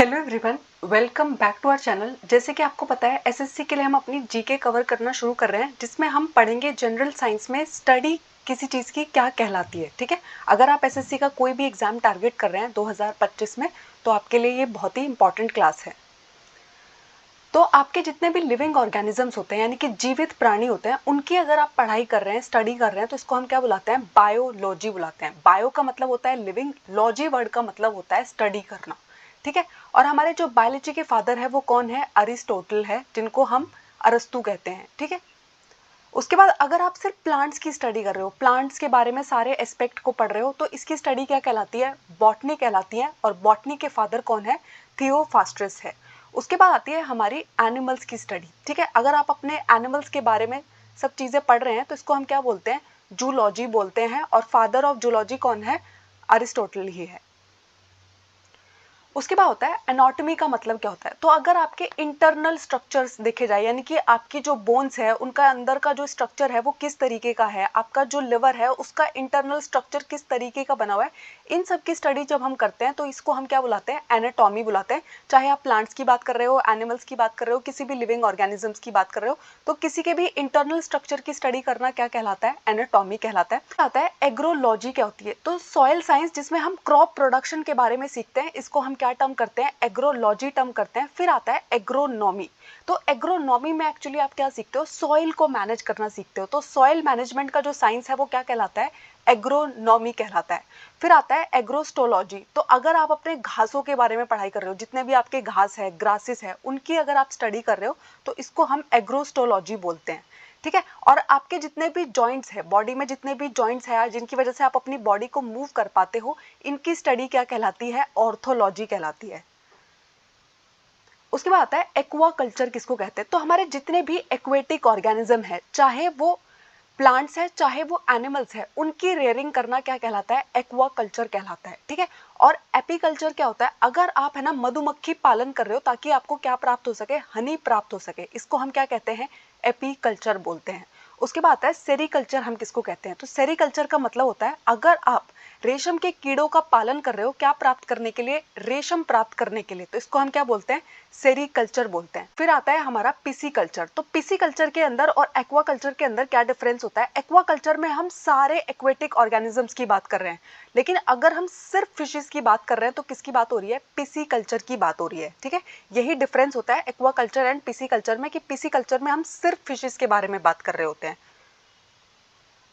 Hello everyone, welcome back to our channel. जैसे कि आपको पता है एसएससी के लिए हम अपनी जीके कवर करना शुरू कर रहे हैं, जिसमें हम पढ़ेंगे जनरल साइंस में स्टडी किसी चीज़ की क्या कहलाती है। ठीक है, अगर आप एसएससी का कोई भी एग्जाम टारगेट कर रहे हैं 2025 में, तो आपके लिए ये बहुत ही इंपॉर्टेंट क्लास है। तो आपके जितने भी लिविंग ऑर्गेनिजम्स होते हैं, यानी कि जीवित प्राणी होते हैं, उनकी अगर आप पढ़ाई कर रहे हैं, स्टडी कर रहे हैं, तो इसको हम क्या बुलाते हैं? बायोलॉजी बुलाते हैं। बायो का मतलब होता है लिविंग, लॉजी वर्ड का मतलब होता है स्टडी करना। ठीक है, और हमारे जो बायोलॉजी के फादर है वो कौन है? अरिस्टोटल है, जिनको हम अरस्तु कहते हैं। ठीक है, उसके बाद अगर आप सिर्फ प्लांट्स की स्टडी कर रहे हो, प्लांट्स के बारे में सारे एस्पेक्ट को पढ़ रहे हो, तो इसकी स्टडी क्या कहलाती है? बॉटनी कहलाती है। और बॉटनी के फादर कौन है? थियोफ्रास्टस है। उसके बाद आती है हमारी एनिमल्स की स्टडी। ठीक है, अगर आप अपने एनिमल्स के बारे में सब चीज़ें पढ़ रहे हैं, तो इसको हम क्या बोलते हैं? जूलॉजी बोलते हैं। और फादर ऑफ जूलॉजी कौन है? अरिस्टोटल ही है। उसके बाद होता है एनाटॉमी का मतलब क्या होता है? तो अगर आपके इंटरनल स्ट्रक्चर्स देखे जाए, यानी कि आपकी जो बोन्स है उनका अंदर का जो स्ट्रक्चर है वो किस तरीके का है, आपका जो लिवर है उसका इंटरनल स्ट्रक्चर किस तरीके का बना हुआ है, इन सब की स्टडी जब हम करते हैं तो इसको हम क्या बुलाते हैं? एनाटॉमी बुलाते हैं। चाहे आप प्लांट्स की बात कर रहे हो, एनिमल्स की बात कर रहे हो, किसी भी लिविंग ऑर्गेनिजम्स की बात कर रहे हो, तो किसी के भी इंटरनल स्ट्रक्चर की स्टडी करना क्या कहलाता है? एनाटॉमी कहलाता है। आता है एग्रोलॉजी क्या होती है? तो सॉइल साइंस, जिसमें हम क्रॉप प्रोडक्शन के बारे में सीखते हैं, इसको हम क्या टर्म करते हैं? एग्रोलॉजी टर्म करते हैं। फिर आता है एग्रोनॉमी। तो एग्रोनॉमी में एक्चुअली आप क्या सीखते हो? सॉइल को मैनेज करना सीखते हो। तो सॉइल मैनेजमेंट का जो साइंस है वो क्या कहलाता है? एग्रोनॉमी कहलाता है। फिर आता है एग्रोस्टोलॉजी। तो अगर आप अपने घासों के बारे में पढ़ाई कर रहे हो, जितने भी आपके घास है, ग्रासेस है, उनकी अगर आप स्टडी कर रहे हो, तो इसको हम एग्रोस्टोलॉजी बोलते हैं। ठीक है, और आपके जितने भी जॉइंट्स है, बॉडी में जितने भी जॉइंट्स है, जिनकी वजह से आप अपनी बॉडी को मूव कर पाते हो, इनकी स्टडी क्या कहलाती है? ऑर्थोलॉजी कहलाती है। उसके बाद आता है एक्वा कल्चर किसको कहते हैं? तो हमारे जितने भी एक्वेटिक ऑर्गेनिज्म है, चाहे वो प्लांट्स है चाहे वो एनिमल्स है, उनकी रेयरिंग करना क्या कहलाता है? एक्वा कल्चर कहलाता है। ठीक है, और एपीकल्चर क्या होता है? अगर आप है ना मधुमक्खी पालन कर रहे हो ताकि आपको क्या प्राप्त हो सके? हनी प्राप्त हो सके, इसको हम क्या कहते हैं? एपीकल्चर बोलते हैं। उसके बाद आता है सेरीकल्चर। हम किसको कहते हैं? तो सेरीकल्चर का मतलब होता है अगर आप रेशम के कीड़ों का पालन कर रहे हो, क्या प्राप्त करने के लिए? रेशम प्राप्त करने के लिए, तो इसको हम क्या बोलते हैं? सेरीकल्चर बोलते हैं। फिर आता है हमारा पिसीकल्चर। तो पिसीकल्चर के अंदर और एक्वाकल्चर के अंदर क्या डिफरेंस होता है? एक्वाकल्चर में हम सारे एक्वेटिक ऑर्गेनिजम्स की बात कर रहे हैं, लेकिन अगर हम सिर्फ फिशेस की बात कर रहे हैं तो किसकी बात हो रही है? पिसीकल्चर की बात हो रही है। ठीक है, यही डिफरेंस होता है एक्वाकल्चर एंड पिसीकल्चर में, कि पिसीकल्चर में हम सिर्फ फिशेस के बारे में बात कर रहे होते हैं।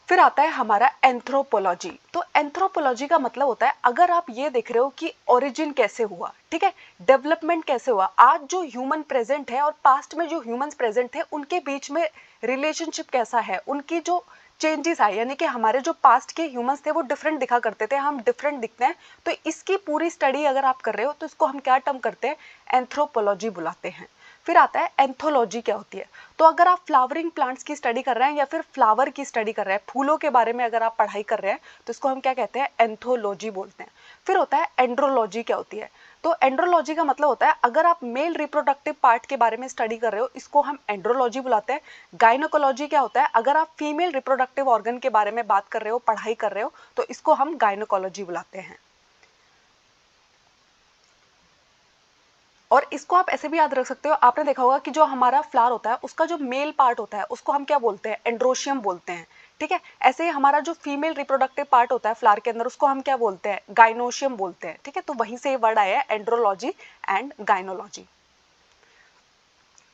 फिर आता है हमारा एंथ्रोपोलॉजी। तो एंथ्रोपोलॉजी का मतलब होता है अगर आप ये देख रहे हो कि ओरिजिन कैसे हुआ, ठीक है, डेवलपमेंट कैसे हुआ, आज जो ह्यूमन प्रेजेंट है और पास्ट में जो ह्यूमंस प्रेजेंट थे उनके बीच में रिलेशनशिप कैसा है, उनकी जो चेंजेस आए, यानी कि हमारे जो पास्ट के ह्यूमंस थे वो डिफरेंट दिखा करते थे, हम डिफरेंट दिखते हैं, तो इसकी पूरी स्टडी अगर आप कर रहे हो तो इसको हम क्या टर्म करते हैं? एंथ्रोपोलॉजी बुलाते हैं। फिर आता है एंथोलॉजी क्या होती है? तो अगर आप फ्लावरिंग प्लांट्स की स्टडी कर रहे हैं या फिर फ्लावर की स्टडी कर रहे हैं, फूलों के बारे में अगर आप पढ़ाई कर रहे हैं, तो इसको हम क्या कहते हैं? एंथोलॉजी बोलते हैं। फिर होता है एंड्रोलॉजी क्या होती है? तो एंड्रोलॉजी का मतलब होता है अगर आप मेल रिप्रोडक्टिव पार्ट के बारे में स्टडी कर रहे हो, इसको हम एंड्रोलॉजी बुलाते हैं। गायनोकोलॉजी क्या होता है? अगर आप फीमेल रिप्रोडक्टिव ऑर्गन के बारे में बात कर रहे हो, पढ़ाई कर रहे हो, तो इसको हम गायनोकोलॉजी बुलाते हैं। और इसको आप ऐसे भी याद रख सकते हो, आपने देखा होगा कि जो हमारा फ्लावर होता है उसका जो मेल पार्ट होता है उसको हम क्या बोलते हैं? एंड्रोशियम बोलते हैं। ठीक है, ऐसे ही हमारा जो फीमेल रिप्रोडक्टिव पार्ट होता है फ्लावर के अंदर, उसको हम क्या बोलते हैं? गाइनोशियम बोलते हैं। ठीक है, तो वहीं से ये वर्ड आया है एंड्रोलॉजी एंड गाइनोलॉजी।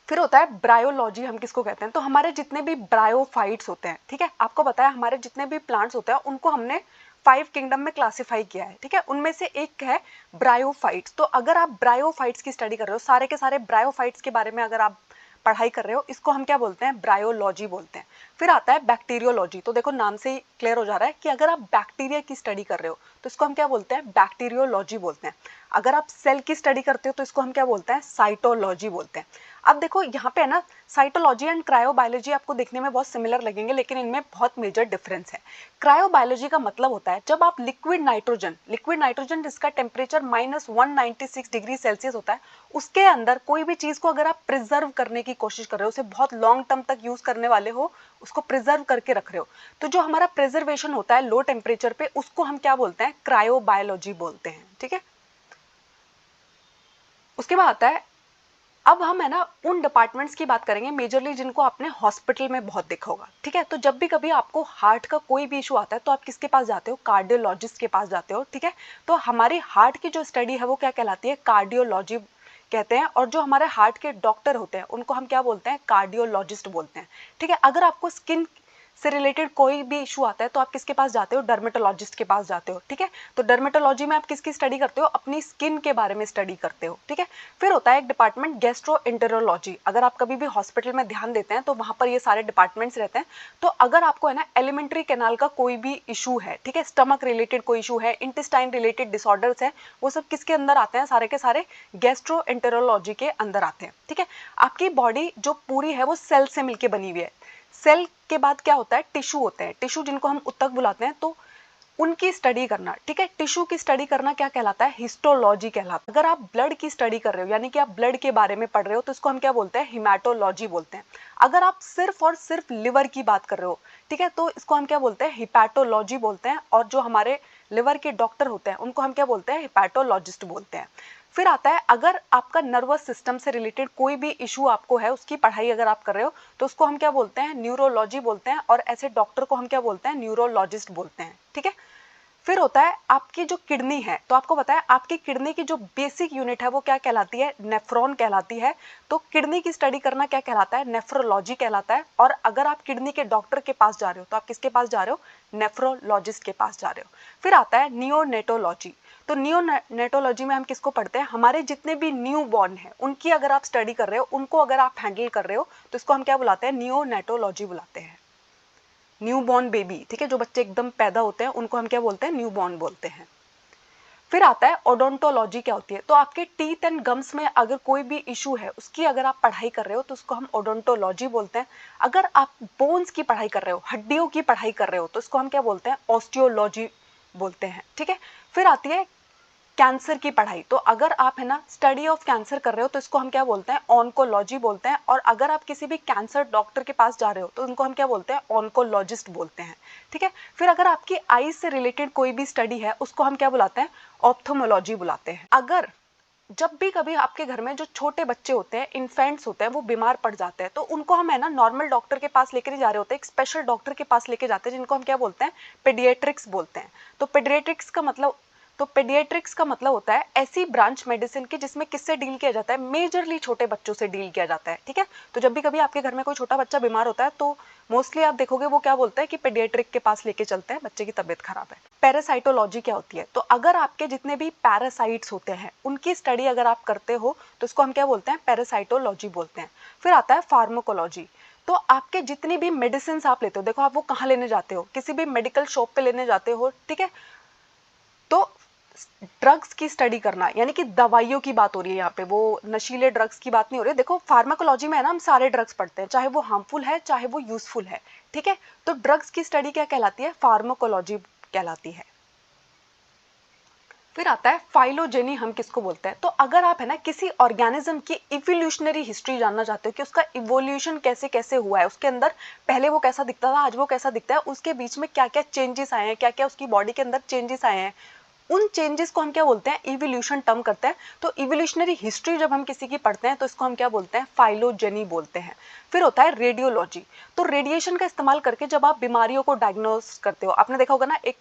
फिर होता है ब्रायोलॉजी। हम किसको कहते हैं? तो हमारे जितने भी ब्रायोफाइट्स होते हैं, ठीक है, आपको पता है हमारे जितने भी प्लांट्स होते हैं उनको हमने 5 किंगडम में क्लासिफाई किया है। ठीक है, उनमें से एक है ब्रायोफाइट्स। तो अगर आप ब्रायोफाइट्स की स्टडी कर रहे हो, सारे के सारे ब्रायोफाइट्स के बारे में अगर आप पढ़ाई कर रहे हो, इसको हम क्या बोलते हैं? ब्रायोलॉजी बोलते हैं। फिर आता है बैक्टीरियोलॉजी। तो देखो नाम से ही क्लियर हो जा रहा है कि अगर आप बैक्टीरिया की स्टडी कर रहे हो तो इसको हम क्या बोलते हैं? बैक्टीरियोलॉजी बोलते हैं। अगर आप सेल की स्टडी करते हो तो इसको हम क्या बोलते हैं? साइटोलॉजी बोलते हैं। अब देखो यहाँ पे है ना, साइटोलॉजी एंड क्रायोबायोलॉजी आपको देखने में बहुत सिमिलर लगेंगे, लेकिन इनमें बहुत मेजर डिफरेंस है। क्रायोबायोलॉजी का मतलब होता है जब आप लिक्विड नाइट्रोजन जिसका टेम्परेचर -196 डिग्री सेल्सियस होता है, उसके अंदर कोई भी चीज़ को अगर आप प्रिजर्व करने की कोशिश कर रहे हो, उसे बहुत लॉन्ग टर्म तक यूज़ करने वाले हो, उसको प्रिजर्व करके रख रहे हो, तो जो हमारा प्रिजर्वेशन होता है लो टेम्परेचर पे, उसको हम क्या बोलते हैं? क्रायोबायोलॉजी बोलते हैं। ठीक है, उसके बाद आता है, अब हम है ना उन डिपार्टमेंट्स की बात करेंगे मेजरली जिनको आपने हॉस्पिटल में बहुत देखा होगा, ठीक है। तो जब भी कभी आपको हार्ट का कोई भी इशू आता है तो आप किसके पास जाते हो? कार्डियोलॉजिस्ट के पास जाते हो, ठीक है। तो हमारी हार्ट की जो स्टडी है वो क्या कहलाती है? कार्डियोलॉजी कहते हैं। और जो हमारे हार्ट के डॉक्टर होते हैं उनको हम क्या बोलते हैं? कार्डियोलॉजिस्ट बोलते हैं, ठीक है। अगर आपको स्किन से रिलेटेड कोई भी इशू आता है तो आप किसके पास जाते हो? डर्मेटोलॉजिस्ट के पास जाते हो, ठीक है। तो डर्मेटोलॉजी में आप किसकी स्टडी करते हो? अपनी स्किन के बारे में स्टडी करते हो, ठीक है। फिर होता है एक डिपार्टमेंट गैस्ट्रोएंटेरोलॉजी। अगर आप कभी भी हॉस्पिटल में ध्यान देते हैं तो वहां पर ये सारे डिपार्टमेंट्स रहते हैं। तो अगर आपको है ना एलिमेंट्री कैनाल का कोई भी इशू है, ठीक है, स्टमक रिलेटेड कोई इशू है, इंटेस्टाइन रिलेटेड डिसऑर्डर्स है, वो सब किसके अंदर आते हैं? सारे के सारे गैस्ट्रोएंटेरोलॉजी के अंदर आते हैं, ठीक है। आपकी बॉडी जो पूरी है वो सेल से मिलकर बनी हुई है। सेल के बाद क्या होता है? टिश्यू होते हैं, टिश्यू जिनको हम उत्तक बुलाते हैं, तो उनकी स्टडी करना, ठीक है। टिश्यू की स्टडी करना क्या कहलाता है? हिस्टोलॉजी कहलाता है। अगर आप ब्लड की स्टडी कर रहे हो यानी कि आप ब्लड के बारे में पढ़ रहे हो तो इसको हम क्या बोलते हैं? हिमैटोलॉजी बोलते हैं। अगर आप सिर्फ और सिर्फ लिवर की बात कर रहे हो, ठीक है, तो इसको हम क्या बोलते हैं? हिपैटोलॉजी बोलते हैं। और जो हमारे लिवर के डॉक्टर होते हैं उनको हम क्या बोलते हैं? हिपैटोलॉजिस्ट बोलते हैं। फिर आता है, अगर आपका नर्वस सिस्टम से रिलेटेड कोई भी इशू आपको है, उसकी पढ़ाई अगर आप कर रहे हो तो उसको हम क्या बोलते हैं? न्यूरोलॉजी बोलते हैं। और ऐसे डॉक्टर को हम क्या बोलते हैं? न्यूरोलॉजिस्ट बोलते हैं, ठीक है। फिर होता है आपकी जो किडनी है, तो आपको पता है आपकी किडनी की जो बेसिक यूनिट है वो क्या कहलाती है? नेफ्रॉन कहलाती है। तो किडनी की स्टडी करना क्या कहलाता है? नेफ्रोलॉजी कहलाता है। और अगर आप किडनी के डॉक्टर के पास जा रहे हो तो आप किसके पास जा रहे हो? नेफ्रोलॉजिस्ट के पास जा रहे हो। फिर आता है नियोनेटोलॉजी। तो नियोनेटोलॉजी में हम किसको पढ़ते हैं? हमारे जितने भी न्यू बॉर्न है उनकी अगर आप स्टडी कर रहे हो, उनको अगर आप हैंडल कर रहे हो तो इसको हम क्या बुलाते हैं? नियोनेटोलॉजी बुलाते हैं। न्यू बॉर्न बेबी, ठीक है, जो बच्चे एकदम पैदा होते हैं उनको हम क्या बोलते हैं? न्यू बॉर्न बोलते हैं। फिर आता है ओडोंटोलॉजी। क्या होती है? तो आपके टीथ एंड गम्स में अगर कोई भी इशू है उसकी अगर आप पढ़ाई कर रहे हो तो उसको हम ओडोंटोलॉजी बोलते हैं। अगर आप बोन्स की पढ़ाई कर रहे हो, हड्डियों की पढ़ाई कर रहे हो, तो इसको हम क्या बोलते हैं? ऑस्टियोलॉजी बोलते हैं, ठीक है। फिर आती है कैंसर की पढ़ाई। तो अगर आप है ना स्टडी ऑफ कैंसर कर रहे हो तो इसको हम क्या बोलते हैं? ऑन्कोलॉजी बोलते हैं। और अगर आप किसी भी कैंसर डॉक्टर के पास जा रहे हो तो उनको हम क्या बोलते हैं? ऑन्कोलॉजिस्ट बोलते हैं, ठीक है। फिर अगर आपकी आईज से रिलेटेड कोई भी स्टडी है उसको हम क्या बुलाते हैं? ऑप्थोमोलॉजी बुलाते हैं। अगर जब भी कभी आपके घर में जो छोटे बच्चे होते हैं, इन्फेंट्स होते हैं, वो बीमार पड़ जाते हैं तो उनको हम है ना नॉर्मल डॉक्टर के पास लेकर नहीं जा रहे होते, एक स्पेशल डॉक्टर के पास लेके जाते हैं जिनको हम क्या बोलते हैं? पेडियाट्रिक्स बोलते हैं। तो पेडियाट्रिक्स का मतलब होता है ऐसी ब्रांच मेडिसिन की जिसमें किससे डील किया जाता है? मेजरली छोटे बच्चों से डील किया जाता है, ठीक है। तो जब भी कभी आपके घर में कोई छोटा बच्चा बीमार होता है तो मोस्टली आप देखोगे वो क्या बोलता है कि पेडियाट्रिक के पास लेके चलते हैं, बच्चे की तबीयत खराब है। पैरासाइटोलॉजी क्या होती है? तो अगर आपके जितने भी पैरासाइट्स होते हैं उनकी स्टडी अगर आप करते हो तो उसको हम क्या बोलते हैं? पैरासाइटोलॉजी बोलते हैं। फिर आता है फार्माकोलॉजी। तो आपके जितनी भी मेडिसिन आप लेते हो, देखो आप वो कहाँ लेने जाते हो? किसी भी मेडिकल शॉप पे लेने जाते हो, ठीक है। तो ड्रग्स की स्टडी करना यानी कि दवाइयों की बात हो रही है यहाँ पे, वो नशीले ड्रग्स की बात नहीं हो रही है। देखो फार्माकोलॉजी में है ना हम सारे ड्रग्स पढ़ते हैं, चाहे वो हार्मफुल है चाहे वो यूजफुल है, ठीक है। तो ड्रग्स की स्टडी क्या कहलाती है? फार्माकोलॉजी कहलाती है। फिर आता है फाइलोजेनी। हम किसको बोलते हैं? तो अगर आप है ना किसी ऑर्गेनिज्म की इवोल्यूशनरी हिस्ट्री जानना चाहते हो कि उसका इवोल्यूशन कैसे कैसे हुआ है, उसके अंदर पहले वो कैसा दिखता था, आज वो कैसा दिखता है, उसके बीच में क्या क्या चेंजेस आए हैं, क्या क्या उसकी बॉडी के अंदर चेंजेस आए हैं, उन चेंजेस को हम क्या बोलते हैं? इवोल्यूशन टर्म करते हैं। तो इवोल्यूशनरी हिस्ट्री जब हम किसी की पढ़ते हैं तो इसको हम क्या बोलते हैं? फाइलोजेनी बोलते हैं। फिर होता है रेडियोलॉजी। तो रेडिएशन का इस्तेमाल करके जब आप बीमारियों को डायग्नोस करते हो, आपने देखा होगा ना एक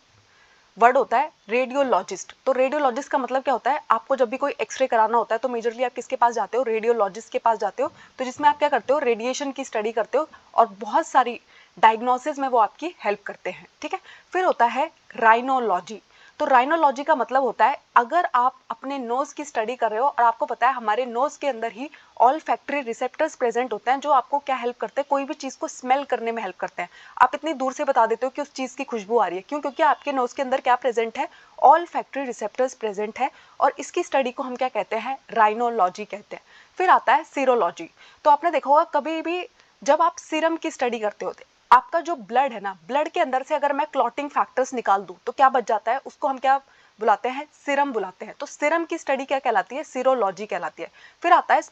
वर्ड होता है रेडियोलॉजिस्ट। तो रेडियोलॉजिस्ट का मतलब क्या होता है? आपको जब भी कोई एक्सरे कराना होता है तो मेजरली आप किसके पास जाते हो? रेडियोलॉजिस्ट के पास जाते हो। तो जिसमें आप क्या करते हो? रेडिएशन की स्टडी करते हो और बहुत सारी डायग्नोसिस में वो आपकी हेल्प करते हैं, ठीक है। फिर होता है राइनोलॉजी। तो राइनोलॉजी का मतलब होता है अगर आप अपने नोज की स्टडी कर रहे हो और आपको पता है हमारे नोज के अंदर ही ऑल फैक्ट्री रिसेप्टर्स प्रेजेंट होते हैं जो आपको क्या हेल्प करते हैं? कोई भी चीज को स्मेल करने में हेल्प करते हैं। आप इतनी दूर से बता देते हो कि उस चीज की खुशबू आ रही है, क्यों? क्योंकि आपके नोज के अंदर क्या प्रेजेंट है? ऑल फैक्ट्री रिसेप्टर्स प्रेजेंट है। और इसकी स्टडी को हम क्या कहते हैं? राइनोलॉजी कहते हैं। फिर आता है सीरोलॉजी। तो आपने देखा होगा कभी भी जब आप सीरम की स्टडी करते होते, आपका जो ब्लड है ना, ब्लड के अंदर से अगर मैं क्लॉटिंग फैक्टर्स निकाल दूं तो क्या बच जाता है? उसको हम क्या बुलाते हैं? सीरम बुलाते हैं। तो सीरम की स्टडी क्या कहलाती है? सीरोलॉजी कहलाती है। फिर आता है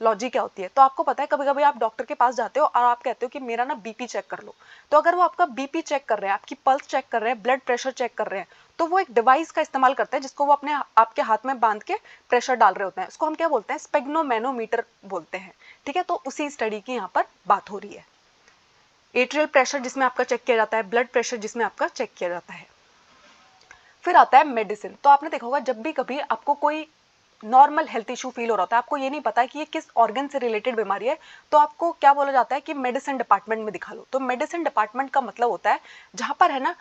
लॉजी क्या होती है? तो आपको पता है कभी कभी आप डॉक्टर के पास जाते हो और आप कहते हो कि मेरा ना बीपी चेक कर लो। तो अगर वो आपका बीपी चेक कर रहे हैं, आपकी पल्स चेक कर रहे हैं, ब्लड प्रेशर चेक कर रहे हैं, तो वो एक डिवाइस का इस्तेमाल करते हैं जिसको वो अपने आपके हाथ में बांध के प्रेशर डाल रहे होते हैं। उसको हम क्या बोलते हैं? स्पेग्नोमैनोमीटर बोलते हैं। ठीक है, तो उसी स्टडी की यहाँ पर बात हो रही है। एट्रियल प्रेशर जिसमें आपका चेक किया जाता है, ब्लड प्रेशर जिसमें आपका चेक किया जाता है। फिर आता है मेडिसिन। तो आपने देखा होगा जब भी कभी आपको कोई नॉर्मल हेल्थ इशू फील हो रहा होता है, आपको ये नहीं पता कि ये किस ऑर्गन से रिलेटेड बीमारी है, तो आपको क्या बोला जाता है कि मेडिसिन डिपार्टमेंट में दिखा लो। तो मेडिसिन डिपार्टमेंट का मतलब होता है जहां पर है ना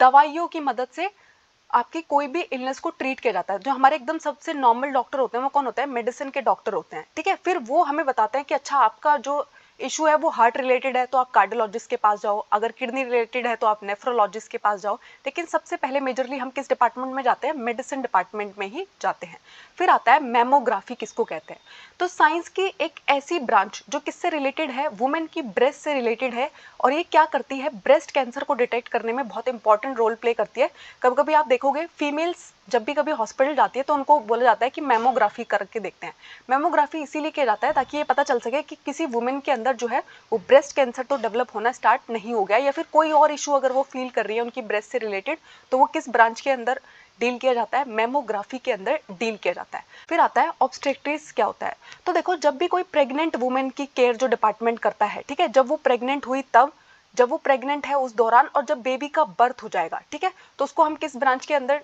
दवाइयों की मदद से आपकी कोई भी इलनेस को ट्रीट किया जाता है। जो हमारे एकदम सबसे नॉर्मल डॉक्टर होते हैं वो कौन होते हैं? मेडिसिन के डॉक्टर होते हैं। ठीक है, फिर वो हमें बताते हैं कि अच्छा आपका जो इशू है वो हार्ट रिलेटेड है तो आप कार्डियोलॉजिस्ट के पास जाओ, अगर किडनी रिलेटेड है तो आप नेफ्रोलॉजिस्ट के पास जाओ। लेकिन सबसे पहले मेजरली हम किस डिपार्टमेंट में जाते हैं? मेडिसिन डिपार्टमेंट में ही जाते हैं। फिर आता है मैमोग्राफी किसको कहते हैं? तो साइंस की एक ऐसी ब्रांच जो किससे रिलेटेड है? वुमेन की ब्रेस्ट से रिलेटेड है। और ये क्या करती है? ब्रेस्ट कैंसर को डिटेक्ट करने में बहुत इंपॉर्टेंट रोल प्ले करती है। कभी कभी आप देखोगे फीमेल्स जब भी कभी हॉस्पिटल जाती है तो उनको बोला जाता है कि मैमोग्राफी करके देखते हैं। मैमोग्राफी इसीलिए किया जाता है ताकि ये पता चल सके कि किसी वुमेन के अंदर जो है वो ब्रेस्ट कैंसर तो डेवलप होना स्टार्ट नहीं हो गया, या फिर कोई और इशू अगर वो फील कर रही है उनकी ब्रेस्ट से रिलेटेड, तो वो किस ब्रांच के अंदर डील किया जाता है? मैमोग्राफी के अंदर डील किया जाता है। फिर आता है ऑब्स्टेट्रिक्स क्या होता है? तो देखो जब भी कोई प्रेग्नेंट वुमेन की केयर जो डिपार्टमेंट करता है, ठीक है, जब वो प्रेग्नेंट हुई तब, जब वो प्रेग्नेंट है उस दौरान, और जब बेबी का बर्थ हो जाएगा, ठीक है, तो उसको हम किस ब्रांच के अंदर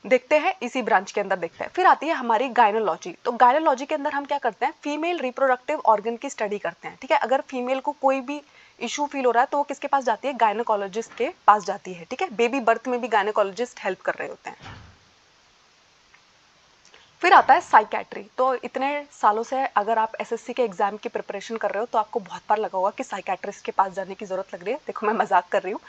देखते हैं? इसी ब्रांच के अंदर देखते हैं। फिर आती है हमारी गायनोलॉजी। तो गायनोलॉजी के अंदर हम क्या करते हैं? फीमेल रिप्रोडक्टिव ऑर्गन की स्टडी करते हैं। ठीक है, अगर फीमेल को कोई भी इशू फील हो रहा है तो वो किसके पास जाती है? गायनोकोलॉजिस्ट के पास जाती है। ठीक है, बेबी बर्थ में भी गायनोकोलॉजिस्ट हेल्प कर रहे होते हैं। फिर आता है साइकेट्री। तो इतने सालों से अगर आप एसएससी के एग्जाम की प्रिपरेशन कर रहे हो तो आपको बहुत बार लगा होगा कि साइकेट्रिस्ट के पास जाने की जरूरत लग रही है। देखो मैं मजाक कर रही हूँ।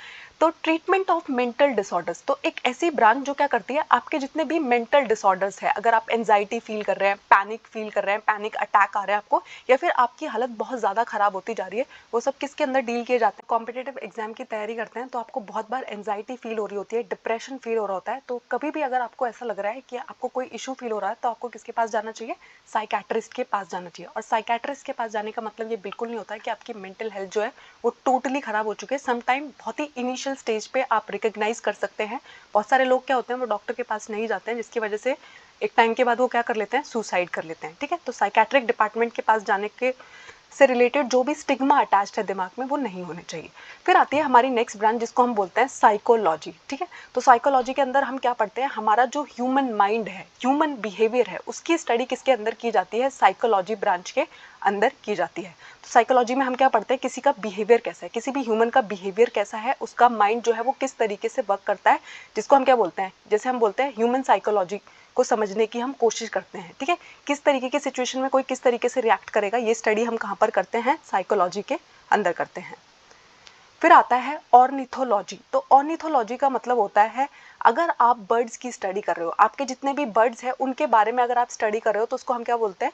तो ट्रीटमेंट ऑफ मेंटल डिसऑर्डर्स, तो एक ऐसी ब्रांच जो क्या करती है आपके जितने भी मेंटल डिसऑर्डर्स है, अगर आप एंजाइटी फील कर रहे हैं, पैनिक फील कर रहे हैं, पैनिक अटैक आ रहा है आपको, या फिर आपकी हालत बहुत ज्यादा खराब होती जा रही है, वो सब किसके अंदर डील किए जाते हैं? कॉम्पिटेटिव एग्जाम की तैयारी करते हैं तो आपको बहुत बार एंजाइटी फील हो रही होती है, डिप्रेशन फील हो रहा होता है। तो कभी भी अगर आपको ऐसा लग रहा है कि आपको कोई इशू फील हो रहा है तो आपको किसके पास जाना चाहिए? साइकेट्रिस्ट के पास जाना चाहिए। और साइकेट्रिस्ट के पास जाने का मतलब ये बिल्कुल नहीं होता है कि आपकी मेंटल हेल्थ जो है वो टोटली खराब हो चुकी है। समटाइम बहुत ही इनिशियल स्टेज पे आप रिकॉग्नाइज कर सकते हैं। बहुत सारे लोग क्या होते हैं वो डॉक्टर के पास नहीं जाते हैं, जिसकी वजह से एक टाइम के बाद वो क्या कर लेते हैं? सुसाइड कर लेते हैं। ठीक है, तो साइकेट्रिक डिपार्टमेंट के पास जाने के से रिलेटेड जो भी स्टिग्मा अटैच्ड है दिमाग में वो नहीं होने चाहिए। फिर आती है हमारी नेक्स्ट ब्रांच जिसको हम बोलते हैं साइकोलॉजी। ठीक है, तो साइकोलॉजी के अंदर हम क्या पढ़ते हैं? हमारा जो ह्यूमन माइंड है, ह्यूमन बिहेवियर है, उसकी स्टडी किसके अंदर की जाती है? साइकोलॉजी ब्रांच के अंदर की जाती है। तो साइकोलॉजी में हम क्या पढ़ते हैं? किसी का बिहेवियर कैसा है, किसी भी ह्यूमन का बिहेवियर कैसा है, उसका माइंड जो है वो किस तरीके से वर्क करता है, जिसको हम क्या बोलते हैं? जैसे हम बोलते हैं ह्यूमन साइकोलॉजी को समझने की हम कोशिश करते हैं। ठीक है, किस तरीके की सिचुएशन में कोई किस तरीके से रिएक्ट करेगा, ये स्टडी हम कहाँ पर करते हैं? साइकोलॉजी के अंदर करते हैं। फिर आता है ऑर्निथोलॉजी। तो ऑर्निथोलॉजी का मतलब होता है अगर आप बर्ड्स की स्टडी कर रहे हो, आपके जितने भी बर्ड्स हैं उनके बारे में अगर आप स्टडी कर रहे हो तो उसको हम क्या बोलते हैं?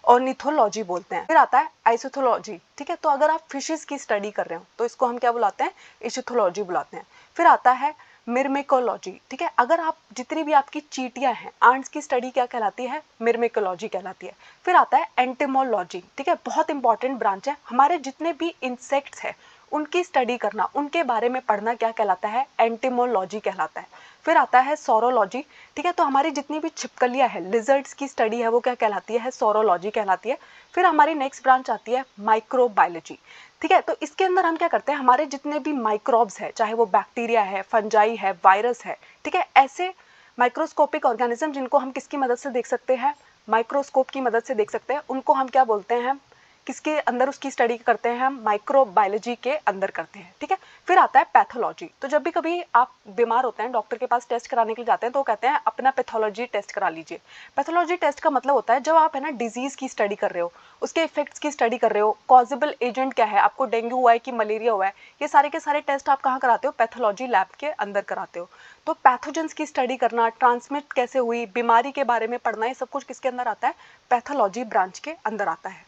ऑर्निथोलॉजी बोलते हैं। फिर आता है आइसोथोलॉजी। ठीक है, तो अगर आप फिशेस की स्टडी कर रहे हो तो इसको हम क्या बुलाते हैं? इशिथोलॉजी बुलाते हैं। फिर आता है मिर्मेकोलॉजी। ठीक है, अगर आप जितनी भी आपकी चींटियां हैं, आंट्स की स्टडी क्या कहलाती है? मिर्मेकोलॉजी कहलाती है। फिर आता है एंटेमोलॉजी। ठीक है, बहुत इंपॉर्टेंट ब्रांच है। हमारे जितने भी इंसेक्ट्स हैं उनकी स्टडी करना, उनके बारे में पढ़ना क्या कहलाता है? एंटेमोलॉजी कहलाता है। फिर आता है सौरोलॉजी। ठीक है, तो हमारी जितनी भी छिपकलियां हैं, लिजर्ड्स की स्टडी है, वो क्या कहलाती है? सौरोलॉजी कहलाती है। फिर हमारी नेक्स्ट ब्रांच आती है माइक्रोबायोलॉजी। ठीक है, तो इसके अंदर हम क्या करते हैं? हमारे जितने भी माइक्रोब्स है, चाहे वो बैक्टीरिया है, फंजाई है, वायरस है, ठीक है, ऐसे माइक्रोस्कोपिक ऑर्गेनिज्म जिनको हम किसकी मदद से देख सकते हैं? माइक्रोस्कोप की मदद से देख सकते हैं, उनको हम क्या बोलते हैं? किसके अंदर उसकी स्टडी करते हैं? हम माइक्रोबायोलॉजी के अंदर करते हैं। ठीक है, फिर आता है पैथोलॉजी। तो जब भी कभी आप बीमार होते हैं, डॉक्टर के पास टेस्ट कराने के लिए जाते हैं तो वो कहते हैं अपना पैथोलॉजी टेस्ट करा लीजिए। पैथोलॉजी टेस्ट का मतलब होता है जब आप है ना डिजीज की स्टडी कर रहे हो, उसके इफेक्ट्स की स्टडी कर रहे हो, कॉजेबल एजेंट क्या है, आपको डेंगू हुआ है कि मलेरिया हुआ है, ये सारे के सारे टेस्ट आप कहाँ कराते हो? पैथोलॉजी लैब के अंदर कराते हो। तो पैथोजेंस की स्टडी करना, ट्रांसमिट कैसे हुई, बीमारी के बारे में पढ़ना, ये सब कुछ किसके अंदर आता है? पैथोलॉजी ब्रांच के अंदर आता है।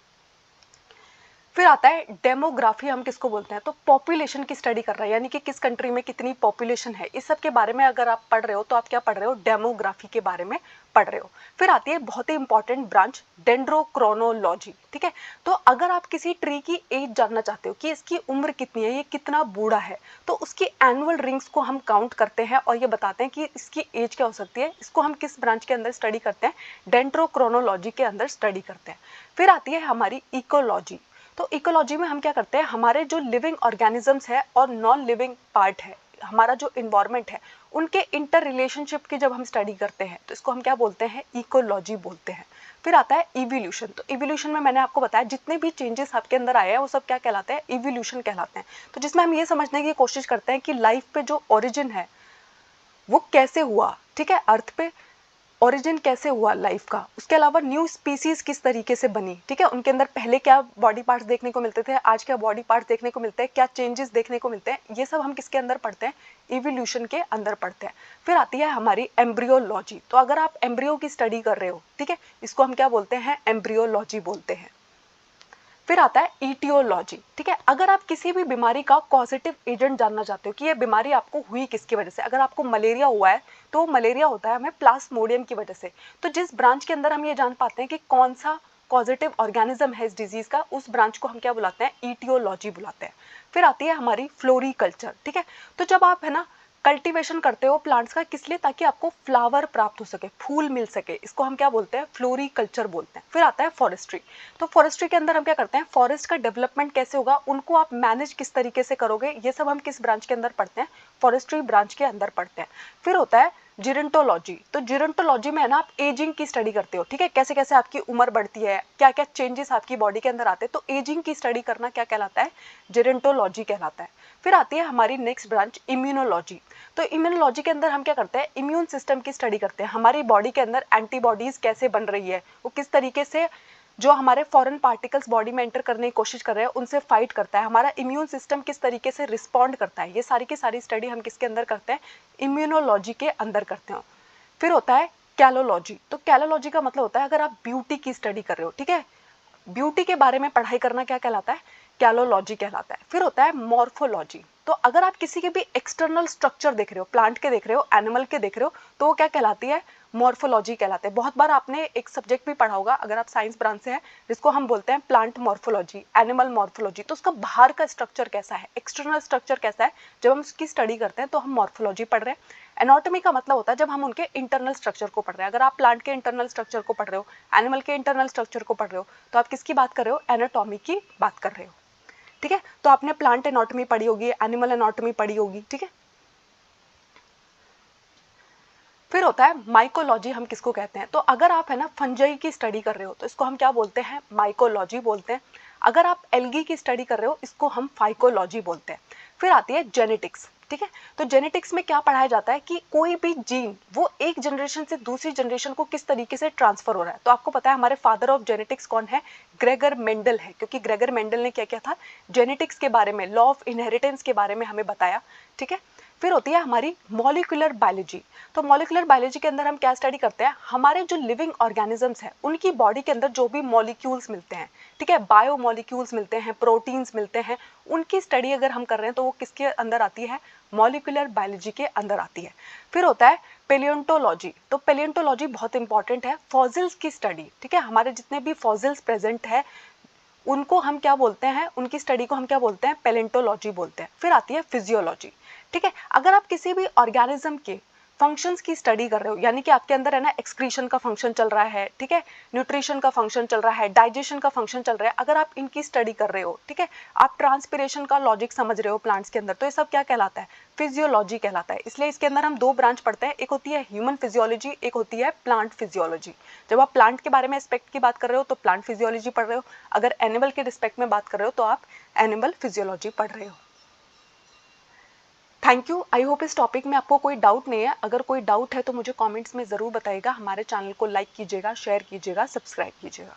फिर आता है डेमोग्राफी, हम किसको बोलते हैं, तो पॉपुलेशन की स्टडी कर रहे हैं, यानी कि किस कंट्री में कितनी पॉपुलेशन है, इस सब के बारे में अगर आप पढ़ रहे हो तो आप क्या पढ़ रहे हो, डेमोग्राफी के बारे में पढ़ रहे हो। फिर आती है बहुत ही इंपॉर्टेंट ब्रांच, डेंड्रोक्रोनोलॉजी। ठीक है, तो अगर आप किसी ट्री की एज जानना चाहते हो कि इसकी उम्र कितनी है, ये कितना बूढ़ा है, तो उसकी एनुअल रिंग्स को हम काउंट करते हैं और ये बताते हैं कि इसकी एज क्या हो सकती है। इसको हम किस ब्रांच के अंदर स्टडी करते हैं, डेंड्रोक्रोनोलॉजी के अंदर स्टडी करते हैं। फिर आती है हमारी इकोलॉजी। तो इकोलॉजी में हम क्या करते हैं, हमारे जो लिविंग ऑर्गेनिजम्स है और नॉन लिविंग पार्ट है, हमारा जो इन्वायरमेंट है, उनके इंटर रिलेशनशिप की जब हम स्टडी करते हैं तो इसको हम क्या बोलते हैं, इकोलॉजी बोलते हैं। फिर आता है इवोल्यूशन। तो इवोल्यूशन में मैंने आपको बताया जितने भी चेंजेस आपके अंदर आए हैं वो सब क्या कहलाते हैं, इवोल्यूशन कहलाते हैं। तो जिसमें हम ये समझने की कोशिश करते हैं कि लाइफ पे जो ओरिजिन है वो कैसे हुआ, ठीक है, अर्थ पे ओरिजिन कैसे हुआ लाइफ का, उसके अलावा न्यू स्पीसीज किस तरीके से बनी, ठीक है, उनके अंदर पहले क्या बॉडी पार्ट्स देखने को मिलते थे, आज क्या बॉडी पार्ट्स देखने को मिलते हैं, क्या चेंजेस देखने को मिलते हैं, ये सब हम किसके अंदर पढ़ते हैं, इवोल्यूशन के अंदर पढ़ते हैं। फिर आती है हमारी एम्ब्रियोलॉजी। तो अगर आप एम्ब्रियो की स्टडी कर रहे हो, ठीक है, इसको हम क्या बोलते हैं, एम्ब्रियोलॉजी बोलते हैं। फिर आता है ईटियोलॉजी। ठीक है, अगर आप किसी भी बीमारी का कॉजेटिव एजेंट जानना चाहते हो कि ये बीमारी आपको हुई किसकी वजह से, अगर आपको मलेरिया हुआ है तो मलेरिया होता है हमें प्लाज्मोडियम की वजह से, तो जिस ब्रांच के अंदर हम ये जान पाते हैं कि कौन सा कॉजेटिव ऑर्गेनिज्म है इस डिजीज का, उस ब्रांच को हम क्या बुलाते हैं, ईटियोलॉजी बुलाते हैं। फिर आती है हमारी फ्लोरिकल्चर। ठीक है, तो जब आप है ना कल्टीवेशन करते हो प्लांट्स का, किस लिए, ताकि आपको फ्लावर प्राप्त हो सके, फूल मिल सके, इसको हम क्या बोलते हैं, फ्लोरिकल्चर बोलते हैं। फिर आता है फॉरेस्ट्री। तो फॉरेस्ट्री के अंदर हम क्या करते हैं, फॉरेस्ट का डेवलपमेंट कैसे होगा, उनको आप मैनेज किस तरीके से करोगे, ये सब हम किस ब्रांच के अंदर पढ़ते हैं, फॉरेस्ट्री ब्रांच के अंदर पढ़ते हैं। फिर होता है जिरेंटोलॉजी। तो जिरेंटोलॉजी में है ना आप एजिंग की स्टडी करते हो, ठीक है, कैसे कैसे आपकी उम्र बढ़ती है, क्या क्या चेंजेस आपकी बॉडी के अंदर आते हैं, तो एजिंग की स्टडी करना क्या कहलाता है, जिरेंटोलॉजी कहलाता है। फिर आती है हमारी नेक्स्ट ब्रांच इम्यूनोलॉजी। तो इम्यूनोलॉजी के अंदर हम क्या करते हैं, इम्यून सिस्टम की स्टडी करते हैं, हमारी बॉडी के अंदर एंटीबॉडीज कैसे बन रही है, वो किस तरीके से जो हमारे फॉरेन पार्टिकल्स बॉडी में एंटर करने की कोशिश कर रहे हैं उनसे फाइट करता है, हमारा इम्यून सिस्टम किस तरीके से रिस्पॉन्ड करता है, ये सारी की सारी स्टडी हम किसके अंदर करते हैं, इम्यूनोलॉजी के अंदर करते हैं। फिर होता है कैलोलॉजी। तो कैलोलॉजी का मतलब होता है अगर आप ब्यूटी की स्टडी कर रहे हो, ठीक है, ब्यूटी के बारे में पढ़ाई करना क्या कहलाता है, कैलोलॉजी कहलाता है। फिर होता है मॉर्फोलॉजी। तो अगर आप किसी के भी एक्सटर्नल स्ट्रक्चर देख रहे हो, प्लांट के देख रहे हो, एनिमल के देख रहे हो, तो वो क्या कहलाती है, मॉर्फोलॉजी कहलाते हैं। बहुत बार आपने एक सब्जेक्ट भी पढ़ा होगा अगर आप साइंस ब्रांच से हैं, जिसको हम बोलते हैं प्लांट मॉर्फोलॉजी, एनिमल मॉर्फोलॉजी। तो उसका बाहर का स्ट्रक्चर कैसा है, एक्सटर्नल स्ट्रक्चर कैसा है, जब हम उसकी स्टडी करते हैं तो हम मॉर्फोलॉजी पढ़ रहे हैं। एनाटॉमी का मतलब होता है जब हम उनके इंटरनल स्ट्रक्चर को पढ़ रहे हैं, अगर आप प्लांट के इंटरनल स्ट्रक्चर को पढ़ रहे हो, एनिमल के इंटरनल स्ट्रक्चर को पढ़ रहे हो, तो आप किसकी बात कर रहे हो, एनाटॉमी की बात कर रहे हो। ठीक है, तो आपने प्लांट एनाटॉमी पढ़ी होगी, एनिमल एनाटॉमी पढ़ी होगी, ठीक है। फिर होता है माइकोलॉजी, हम किसको कहते हैं, तो अगर आप है ना फंजाई की स्टडी कर रहे हो तो इसको हम क्या बोलते हैं, माइकोलॉजी बोलते हैं। अगर आप एल्गी की स्टडी कर रहे हो इसको हम फाइकोलॉजी बोलते हैं। फिर आती है जेनेटिक्स। ठीक है, तो जेनेटिक्स में क्या पढ़ाया जाता है कि कोई भी जीन वो एक जनरेशन से दूसरी जनरेशन को किस तरीके से ट्रांसफर हो रहा है। तो आपको पता है हमारे फादर ऑफ जेनेटिक्स कौन है, ग्रेगर मेंडल है, क्योंकि ग्रेगर मेंडल ने क्या किया था, जेनेटिक्स के बारे में, लॉ ऑफ इनहेरिटेंस के बारे में हमें बताया। ठीक है, फिर होती है हमारी मॉलिक्यूलर बायोलॉजी। तो मॉलिक्यूलर बायोलॉजी के अंदर हम क्या स्टडी करते हैं, हमारे जो लिविंग ऑर्गेनिजम्स हैं उनकी बॉडी के अंदर जो भी मॉलिक्यूल्स मिलते हैं, ठीक है, बायो मॉलिक्यूल्स मिलते हैं, प्रोटीन्स मिलते हैं, उनकी स्टडी अगर हम कर रहे हैं तो वो किसके अंदर आती है, मॉलिक्यूलर बायोलॉजी के अंदर आती है। फिर होता है पेलियोंटोलॉजी। तो पेलियोंटोलॉजी बहुत इंपॉर्टेंट है, फॉसिल्स की स्टडी, ठीक है, हमारे जितने भी फॉसिल्स प्रेजेंट है उनको हम क्या बोलते हैं, उनकी स्टडी को हम क्या बोलते हैं, पेलेंटोलॉजी बोलते हैं। फिर आती है फिजियोलॉजी। ठीक है, अगर आप किसी भी ऑर्गेनिज्म के फंक्शंस की स्टडी कर रहे हो, यानी कि आपके अंदर है ना एक्सक्रीशन का फंक्शन चल रहा है, ठीक है, न्यूट्रिशन का फंक्शन चल रहा है, डाइजेशन का फंक्शन चल रहा है, अगर आप इनकी स्टडी कर रहे हो, ठीक है, आप ट्रांसपिरेशन का लॉजिक समझ रहे हो प्लांट्स के अंदर, तो ये सब क्या कहलाता है, फिजियोलॉजी कहलाता है। इसलिए इसके अंदर हम दो ब्रांच पढ़ते हैं, एक होती है ह्यूमन फिजियोलॉजी, एक होती है प्लांट फिजियोलॉजी। जब आप प्लांट के बारे में एस्पेक्ट की बात कर रहे हो तो प्लांट फिजियोलॉजी पढ़ रहे हो, अगर एनिमल के रिस्पेक्ट में बात कर रहे हो तो आप एनिमल फिजियोलॉजी पढ़ रहे हो। थैंक यू, आई होप इस टॉपिक में आपको कोई डाउट नहीं है। अगर कोई डाउट है तो मुझे कमेंट्स में ज़रूर बताइएगा। हमारे चैनल को लाइक कीजिएगा, शेयर कीजिएगा, सब्सक्राइब कीजिएगा।